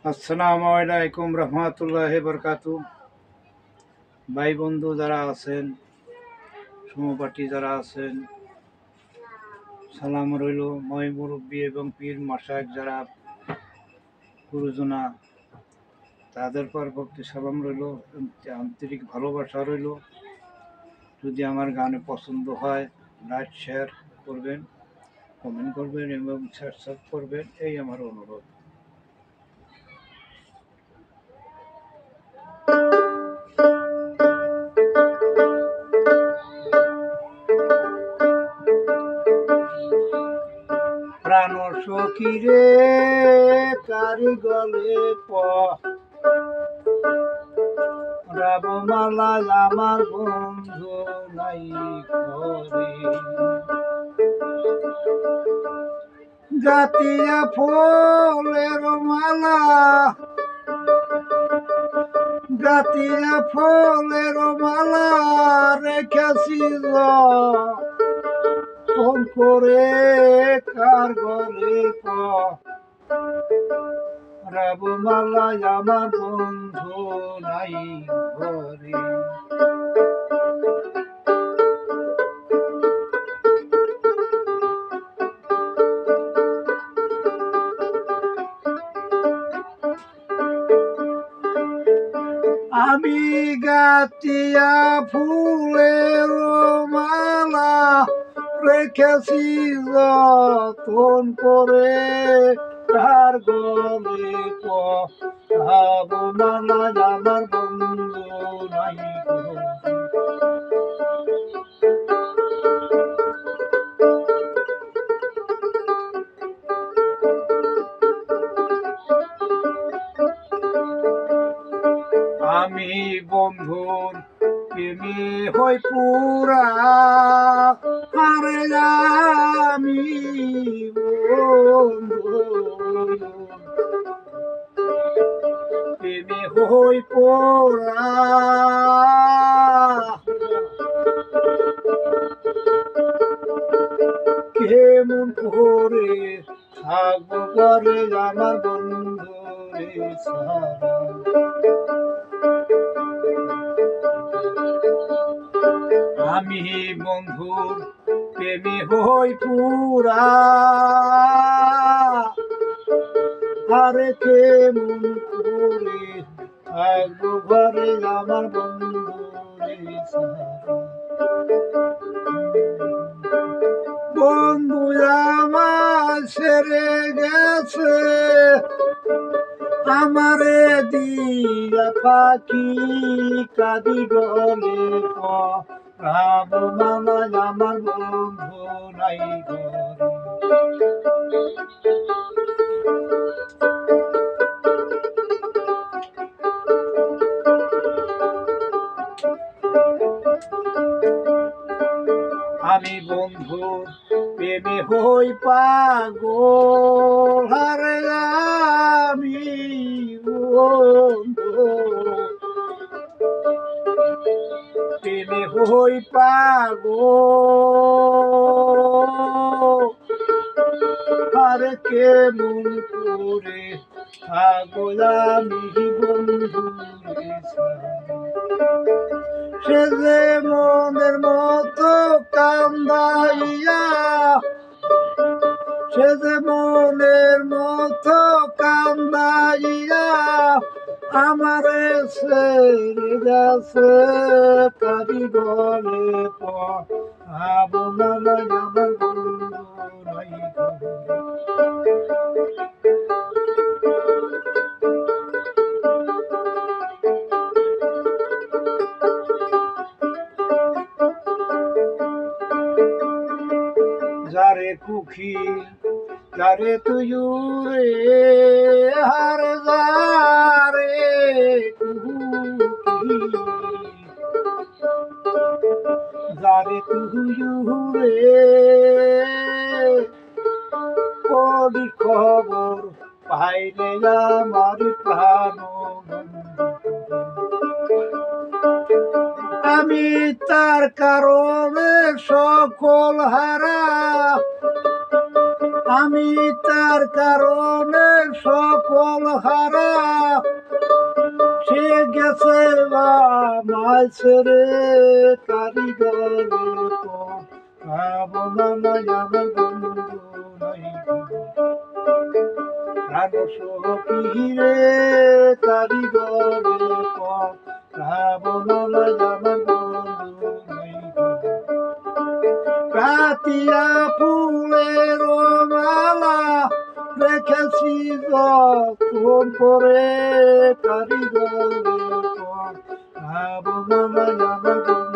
আসসালামু আলাইকুম রহমতুল্লাহ বরকাতু। ভাই বন্ধু যারা আছেন, সমপাঠী যারা আছেন, সালাম রইল। ময় মুরব্বী এবং পীর মাসায়েক যারা গুরুজনা, তাদের পর ভক্তি সালাম রইল, আন্তরিক ভালোবাসা রইল। যদি আমার গানে পছন্দ হয়, লাইক শেয়ার করবেন, কমেন্ট করবেন এবং সাবস্ক্রাইব করবেন, এই আমার অনুরোধ। প্রাণ সখী রে কারি গলে রাবমালা আমার বন্ধু নাই ঘরে, জাতিয়া ফুলের মালা, জাতিয়া ফুলের মালা রেখেছি ফোন করে কার গলে রাবমালা আমার বন্ধু নাই ঘরে। আমি গাতিয়া ফুলের মালা রেখেছি যতন করে তার গলে ভাবমালা আমার বন্ধু নাই ঘরে। আমি বন্ধুর প্রেমে হই পুরা, আরে আমি বন্ধুর প্রেমে হই পুরা, কেমন করে থাকবো ঘরে আমার বন্ধুরে ছাড়া। আমি বন্ধুর প্রেমে হই পুরা, আরে কেমন করে থাকবো ঘরে আমার বন্ধুরে ছাড়া। বন্ধু আমার ছেড়ে গেছে, আমারে দিয়া পাখি কাঁদি গলে রাবমালা আমার বন্ধু নাই ঘরে। আমি বন্ধু প্রেমে হই পাগল, আরে আমি বন্ধু প্রেমে হই পাগল, আরে কেমন করে থাকবো আমি বন্ধুরে ছাড়া। সে যে মনের মতো কান্দাইয়া, সে যে মনের মতো কান্দাইয়া আমারে ছেড়ে গেছে কারি গলে ভাবমালা আমার বন্ধু নাই ঘরে। যারে কুখি যারে তুয়ুরে হার যারে কুখি, যারে তুয়ুরে কবি খবর পাইলে আমার প্রাণ আমি তার কারণে সকল হারা, আমি তার কারণে সকল হারা, সে গেছে আমায় ছেড়ে কারিগরে ভাবনা নাই আমার বন্ধু নাই প্রাণ সখীরে কারিগরে ভাবনা নাই আমার বন্ধু নাই কাতিয়া ফুলের মালা রেখেছি যখন করে কারিগরে ভাবনা নাই আমার